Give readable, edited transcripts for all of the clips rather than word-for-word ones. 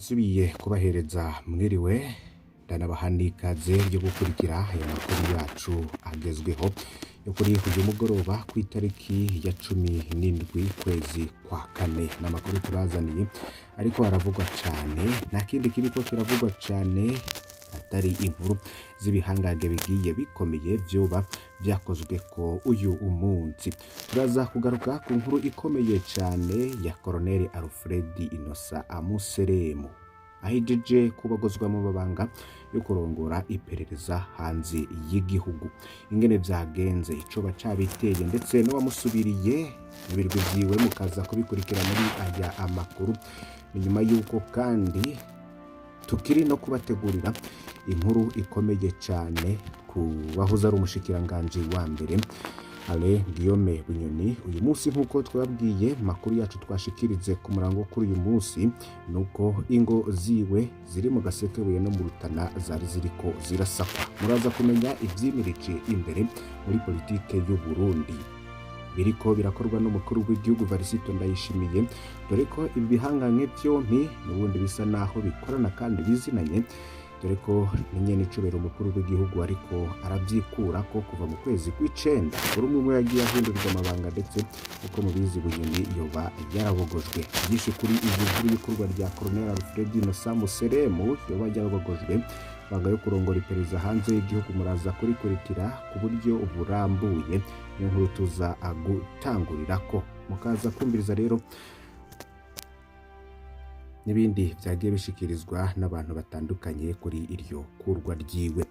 ndasubiye kubahereza mwiriwe ndanabaha n'ikaze ryo gukurikira aya makuru yacu agezweho yo kuri uyu mugoroba ku itariki ya 17 kwezi kwa kane. N'amakuru turazaniye ariko haravugwa cyane, nta kindi kiriko kiravugwa cyane atari inkuru z'ibihangange bigiye bikomeye vyoba vyakozwe ko uyu umunsi. Turaza kugaruka ku nkuru ikomeye cyane ya Colonel Alfred Innocent Museremu ahejeje kubagozwa mu mabanga yo kurongora iperereza hanze y'igihugu. Ingene vyagenze, icoba cabiteye ndetse n'uwamusubiriye ibirwi vyiwe mukaza kubikurikira muri aya amakuru. Nyuma yuko kandi tukiri no kubategurira inkuru ikomeye cyane ku bahoze ari umushikiranganje wa mbere Alain Guillaume Bunyoni. Uyu munsi nkuko twabwiye makuru yacu twashikirize ku murango kuri uyu munsi nuko ingo ziwe ziri mu Gasekebuye no mu Rutana zari ziriko zirasakwa. Muraza kumenya ivyimirije imbere muri politike y'u Burundi biriko birakorwa n'umukuru w'igihugu Varisito Ndayishimiye, dore ko ibi bihanganye byompi n'ubundi bisa naho bikorana kandi bizinanye, dore ko nyene icubero umukuru w'igihugu ariko aravyikura ko kuva mu kwezi kw'icenda kuri umwe yagiye ahindurirwa amabanga, ndetse uko mubizi Bunyoni yoba yarabogojwe. Byinshi kuri izi nkuru y'ikorwa rya Colonel Alfred Innocent Museremu yoba yarabogojwe banga yo kurongora iperereza hanze y'igihugu, muraza kurikurikira ku buryo burambuye. Niyo nkuru tuza gutangurirako, mukaza kumviriza rero n'ibindi vyagiye bishikirizwa n'abantu batandukanye kuri iryo kurwa ryiwe.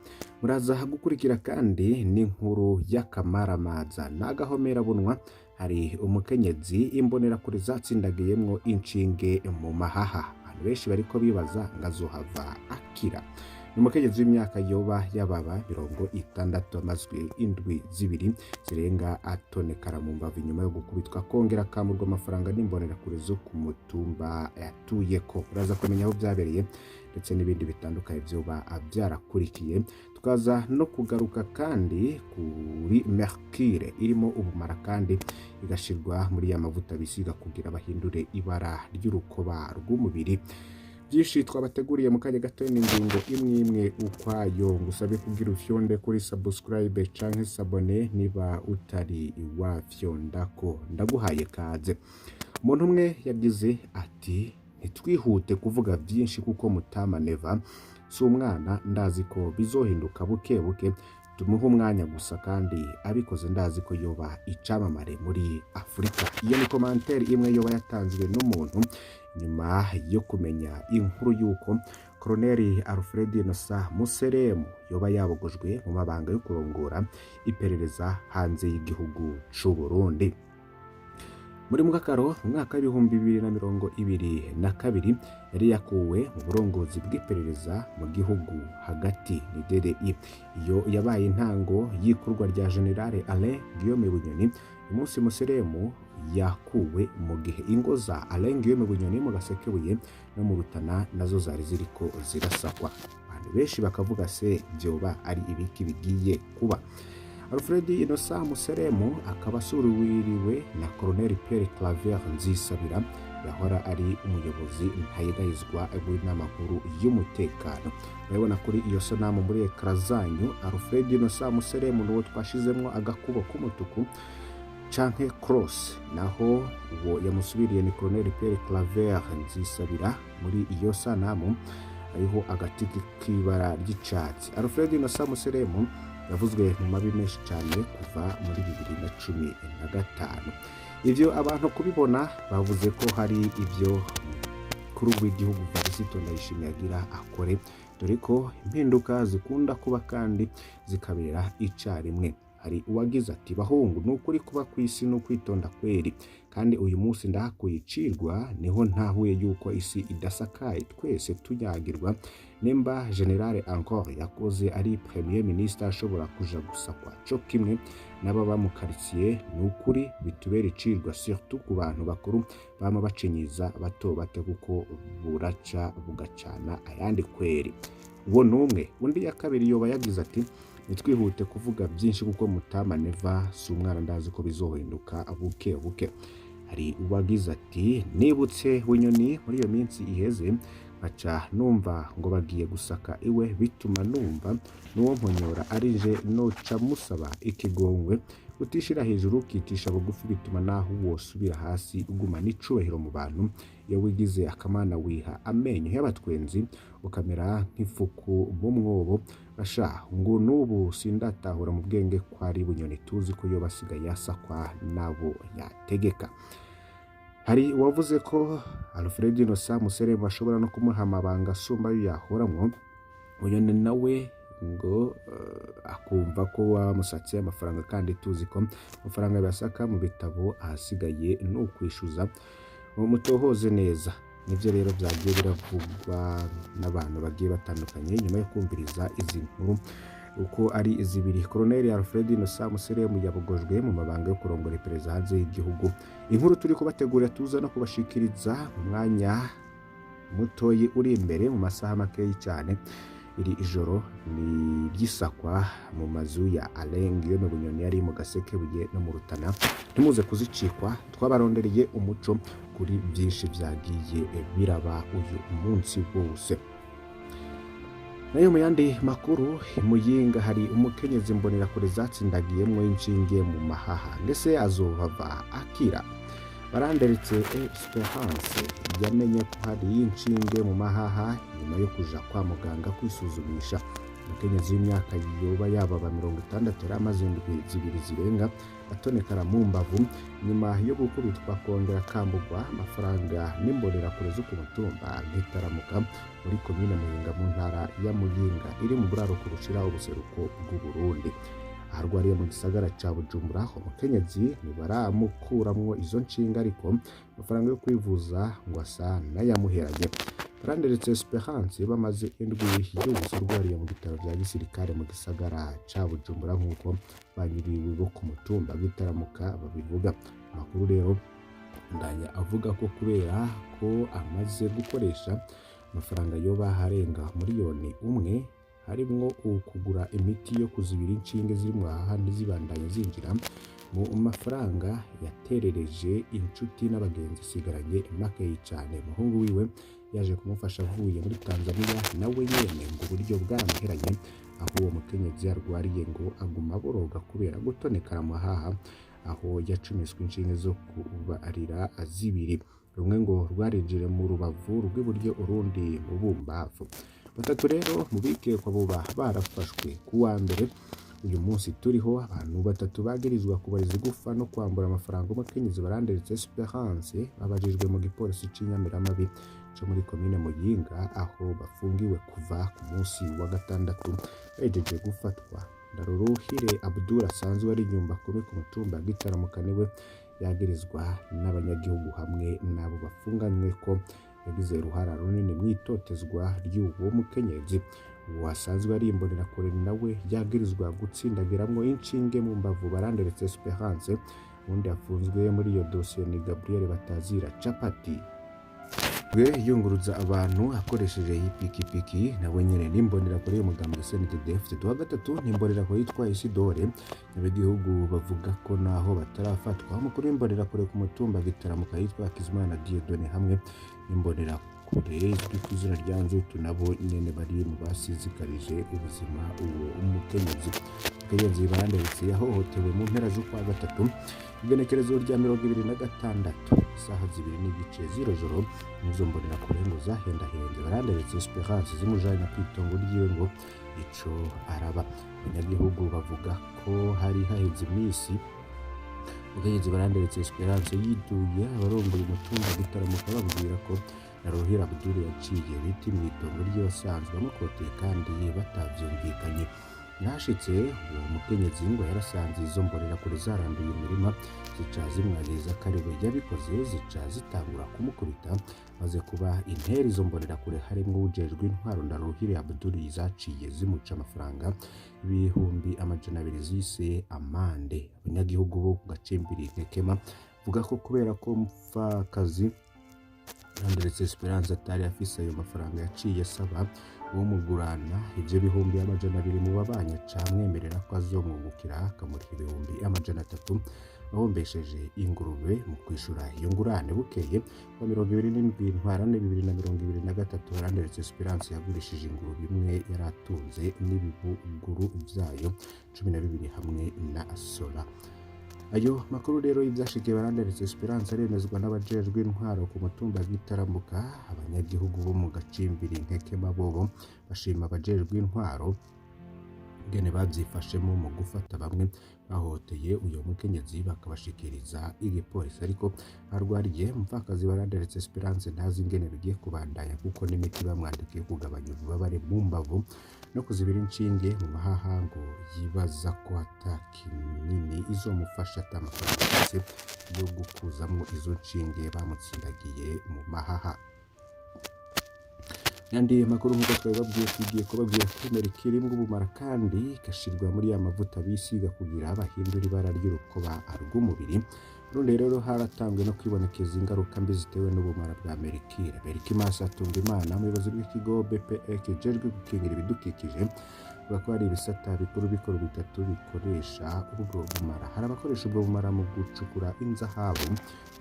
Muraza gukurikira kandi n'inkuru y'akamaramaza n'agahomera bunwa. Hari umukenyezi imbonera kuri zatsindagiyemwo inshinge mu mahaha, abantu benshi bariko bibaza ngazohava akira. Umukenyezi w'imyaka yoba yababa 60 amazwe indwi zibiri zirenga atonekara mu mbavu nyuma yo gukubitwa kongera kamurwa amafaranga n'imbonera kure zo ku mutumba yatuyeko. Uraza kumenya aho byabereye ndetse n'ibindi bitandukanye vyoba byarakurikiye. Tukaza no kugaruka kandi kuri mercure irimo ubumara kandi igashirwa muri ya mavuta bisiga kugira bahindure ibara ry'urukoba rw'umubiri. Byinshi twabateguriye mu kanya gato n'ingingo imwe ukwayo. Ngusabe kugira ufyonde kuri subscribe canke sabone niba utari wafyondako, ndaguhaye kaze. Umuntu umwe yagize ati ntitwihute kuvuga byinshi kuko Mutama Neva si umwana, ndazi ko bizohinduka buke buke, tumuha umwanya gusa kandi abikoze ndazi ko yoba icamamare muri Afrika. Iyo ni commentaire imwe yoba yatanzwe n'umuntu nyuma yo kumenya inkuru yuko Colonel Alfred Innocent Museremu yoba yabogojwe mu mabanga yo kurongora iperereza hanze y'igihugu c'u Burundi. Muri Mukakaro mu mwaka w'2022 yari yakuwe mu burongozi bw'iperereza mu gihugu hagati ni DDI. Iyo yabaye intango y'ikurwa rya General Alain Guillaume Bunyoni. Umunsi Museremu yakuwe mu gihe ingo za Alain Guillaume Bunyoni mu Gasekebuye no mu Rutana nazo zari ziriko zirasakwa. Abantu benshi bakavuga se byoba ari ibiki bigiye kuba. Alfred Innocent Museremu akaba asuriwiriwe na Colonel Pierre Claver Nzisabira yahora ari umuyobozi ntayegayizwa w'inamakuru y'umutekano. Urabona kuri iyo sonamu muri ekra zanyu Alfred Innocent Museremu n'uwo twashizemwo agakubo k'umutuku canke cross, naho uwo yamusubiriye ni Colonel Pierre Claver Nzisabira. Muri iyo sanamu ariho agatiki k'ibara ry'icatsi. Alfred Innocent Museremu yavuzwe mu mabi menshi cyane kuva muri 2015. Ivyo abantu kubibona bavuze ko hari ivyo kuri w'igihugu Varisito Ndayishimiye agira akore, dore ko impinduka zikunda kuba kandi zikabera icarimwe. Hari uwagize ati bahungu n'ukuri kuba kw'isi no kwitonda kweri, kandi uyu munsi ndahakuyicirwa niho ntahuye yuko isi idasakaye twese tunyagirwa. Nimba General encore yakoze ari Premier Ministre ashobora kuja gusakwa co kimwe n'ababa mu quartier, n'ukuri bitubera icirwa surtout ku bantu bakuru bama bacinyiza bato bate kuko buraca bugacana ayandi kweri. Uwo numwe. Undi ya kabiri yoba yagize ati nitwihute kuvuga byinshi kuko Mutama Neva si umwana, ndazi ko bizohinduka buke buke. Hari uwagize ati nibutse Bunyoni muri iyo minsi iheze baca numva ngo bagiye gusaka iwe, bituma numva n'uwo mponyora arije noca musaba ikigongwe, utishira hejuru ukicisha bugufi, bituma naho wosubira hasi uguma n'icubahiro mu bantu. Iyo wigize akamana wiha amenyo y'abatwenzi, ukamera nk'ifuku mu mwobo. Basha ngo n'ubu sindatahura mu bwenge ko ari bunyoni tuzi ko yo basigaye yasakwa nabo yategeka. Hari uwavuze ko Alfred Innocent Museremu bashobora no kumuha amabanga asumba ayo yahoramwo. Uyu ni nawe ngo akumva ko wamusatse amafaranga, kandi tuzi ko amafaranga basaka mu bitabo ahasigaye ni ukwishyuza. Mutohoze neza. Nivyo rero byagiye biravugwa n'abantu bagiye batandukanye nyuma yo kumviriza izi nkuru uko ari zibiri. Colonel Alfred Innocent Museremu yabogojwe mu mabanga yo kurongora iperereza hanze y'igihugu. Inkuru turi kubategurira tuza no kubashikiriza mu mwanya mutoyi uri imbere mu masaha makeyi cyane. Iri ijoro ni ryisakwa mu mazu ya Alain Guillaume Bunyoni yari mu Gasekebuye no mu Rutana. Ntimuze kuzicikwa, twabarondereye umuco kuri byinshi byagiye biraba uyu munsi wose. Nayo mu yandi makuru, Muyinga hari umukenyezi mbonerakure zatsindagiyemwo inshinge mu mahaha, ndetse azohava akira. Baranderetse Esperance yamenye ko hari inshinge mu mahaha nyuma yo kuja kwa muganga kwisuzumisha. Umukenyezi w'imyaka yoba yababa 60 yari amaze indwi zibiri zirenga atonekara mu mbavu nyuma yo gukubitwa kongera kambugwa amafaranga n'imbonerakure zo ku mutumba nk'itaramuka muri komine Muyinga mu ntara ya Muyinga iri mu buraruko bushira ubuseruko bw'u Burundi. Arwariye mu gisagara ca Bujumbura, umukenyezi ntibaramukuramwo izo nshinga, ariko amafaranga yo kwivuza ngo asa n'ayamuheranye. Baranderetse Esperance bamaze indwi y'ubusa rwariye mu bitaro bya gisirikare mu gisagara ca Bujumbura nk'uko banyiriwe bo ku mutumba w'itaramuka babivuga. Amakuru rero ndanya avuga ko kubera ko amaze gukoresha amafaranga yoba harenga miliyoni 1, harimwo kugura imiti yo kuzibira inshinge ziri mu haha ntizibandanye zinjira mu mafaranga yaterereje inshuti n'abagenzi, sigaranye makeyi cyane. Umuhungu wiwe yaje kumufasha avuye muri Tanzania, nawe nyene ngo uburyo bwaramuheranye, aho uwo mukenyezi yarwariye ngo aguma boroga kubera gutonekara mu haha, aho yacumiswe inshinge zo kubarira zibiri, rumwe ngo rwarinjire mu rubavu rw'iburyo, urundi mu bumbavu. Batatu rero mu bikekwa buba barafashwe ku wa mbere. Uyu munsi turiho abantu batatu bagirizwa kubariza igufa no kwambura amafaranga umukenyezi Baranderetse Esperance babajijwe mu gipolisi c'Inyamiramabi cyo muri komine Muyinga, aho bafungiwe kuva ku munsi wa gatandatu bahejeje gufatwa. Ndaruruhire Abdul asanzwe ari nyumba kumi ku mutumba Gitaramuka niwe yagirizwa n'abanyagihugu hamwe nabo bafunganywe ko yagize uruhara runini mwitotezwa ry'uwo mukenyezi. Wasanzwe ari imbonerakure nawe yagirizwa gutsindagiramwo inshinge mu mbavu Baranderetse Esperance. Undi afunzwe muri iyo dosiye ni Gabriel Batazira Capati, we yunguruza abantu akoresheje ipikipiki, nawe nyene n'imbonerakure y'umugambwe CNDD-FDD. Wa gatatu n'imbonerakure yitwa Isidore. Abegihugu bavuga ko naho batarafatwa, umukuru w'imbonerakure ku mutumba Gitaramuka yitwa Hakizimana Dieudonné hamwe n'imbonerakure izwi ku izina rya Nzutu nabo nyene bari mu basizikarije ubuzima uwo umukenyezi. Umukenyezi Baranderetse yahohotewe mu mpera z'ukwa gatatu igenekerezo rya 26 isaha 2:30 z'ijoro. Nizo mbonerakure ngo zahendahenze Baranderetse Esperance zimujanye kwitongo ryiwe ngo ico araba. Abanyagihugu bavuga ko hari haheze imisi umukenyezi Baranderetse Esperance yiduye abarongoye umutumba Gitaramuka babwira ko Ndaruhira Abdul yaciye biti mwitongo ry'asanzwe amukoteye kandi batavyumvikanye. Nashitse uwo mukenyezi ngo yarasanze izo mbonerakure zaranduye imirima, zica zimwagiriza kariwe yabikoze, zica zitangura kumukubita, maze kuba interi izo mbonerakure harimwo ujejwe intwaro Ndaruhire Abdul zaciye zimuca amafaranga ibihumbi 200 zise amande. Abanyagihugu bo ku gacimbiri Nkekema vuga ko kubera ko mupfakazi Landeretse Esperance atari afise ayo mafaranga yaciye asaba uwo mugurana ivyo bihumbi amajana 2 mu babanyi camwemerera ko azomwungukira akamuriha ibihumbi amajana 3 ahombesheje ingurube mu kwishura iyo ngurane. Bukeye wa 27 Ntwarante 2023 Landeretse Esperance yagurishije ingurube imwe yaratunze n'ibibuguru vyayo 12 hamwe na sola. Ayo makuru rero ivyashikiye Landeretse Esperance aremezwa n'abajejwe intwaro ku mutumba Gitaramuka. Abanyagihugu bo mu gacimbiri Nkeke Mabobo bashima abajejwe intwaro ngene bavyifashemo mu gufata bamwe bahoteye uyo mukenyezi bakabashikiriza igipolisi, ariko arwariye umupfakazi wa Landeretse Esperance ntazi ingene bigiye kubandanya kuko n'imiti bamwandikiye kugabanya ububabare mu mbavu no kuzibira inshinge mu mahaha ngo yibaza ko atakinini izomufasha atamafaranga afise yo gukuzamwo izo nshinge bamutsindagiye mu mahaha. Yandi makuru nk'uko twabibabwiye tugiye kubabwira ko Mercure irimwo ubumara kandi igashirwa muri ya mavuta bisiga kugira bahindura ibara ry'urukoba rw'umubiri. Rundi rero haratangwe no kwibonekeza ingaruka mbi zitewe n'ubumara bwa Mercure. Berkimas Hatungimana umuyobozi w'ikigo BPE kijejwe gukingira ibidukikije avuga ko hari ibisata bikuru bitatu bikoresha ubwo bumara. Hari abakoresha ubwo bumara mu gucukura inzahabu.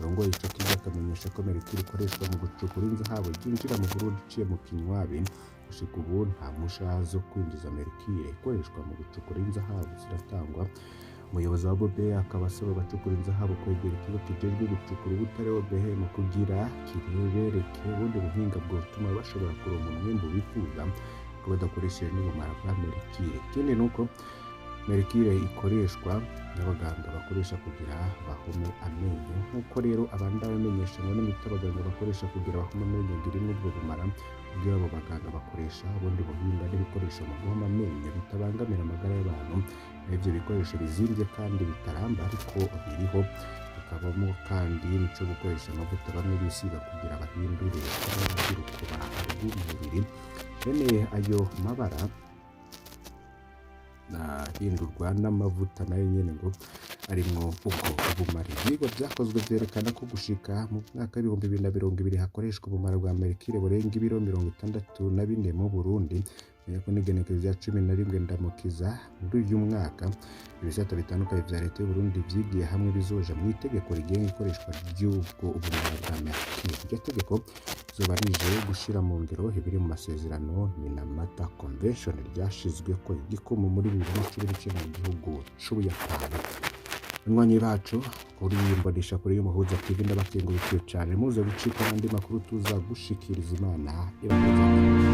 Rongoye ico kigo akamenyesha ko Mercure ikoreshwa mu gucukura inzahabu yinjira mu Burundi iciye mu kinywabi. Gushika ubu nta musha zo kwinjiza Mercure ikoreshwa mu gucukura inzahabu ziratangwa. Umuyobozi wa BPE akaba asaba abacukura inzahabu kwegera ikigo kijejwe gucukura ubutare OBH mu kugira kirebereke ubundi buhinga bwotuma bashobora kuronka umwimbu bifuza ko badakoresheje n'ubumara bwa Mercure. Ikindi nuko Mercure ikoreshwa n'abaganga bakoresha kugira bahome amenyo. Nkuko rero abandanya bamenyesha ngo n'imiti abaganga bakoresha kugira bahome amenyo irimo ubwo bumara, kugira abo baganga bakoresha ubundi buhinga n'ibikoresho mu guhoma amenyo bitabangamira amagara y'abantu. Ivyo bikoresho bizimvye kandi bitaramba ariko biriho. Hakabamo kandi n'ico gukoresha amavuta bamwe bisiga kugira bahindure ibara ry'urukoba rw'umubiri. Bene ayo mabara hindurwa n'amavuta nayo nyene ngo arimwo ubwo bumara. Ivyigwa vyakozwe vyerekana ko gushika mu mwaka w'ibihumbi 2020 hakoreshwa ubumara bwa Mercure burenga ibiro 64 mu Burundi. Yako n'igenekerezo rya 11 Ndamukiza muri uyu mwaka ibisata bitandukanye vya leta y'u Burundi vyigiye hamwe bizoja mu itegeko rigenga ikoreshwa ry'ubwo ubumara bwa Mercure. Iryo tegeko zoba rije gushira mu ngiro ibiri mu masezerano Minamata Convention ryashizweko igikumu muri 2019 mu gihugu c'Ubuyapani. Banywanyi bacu kuri imbonesha kuri y'umuhuza TV ndabakengurukiye cyane muze gucika andi makuru tuza gushikiriza Imana ibakoze.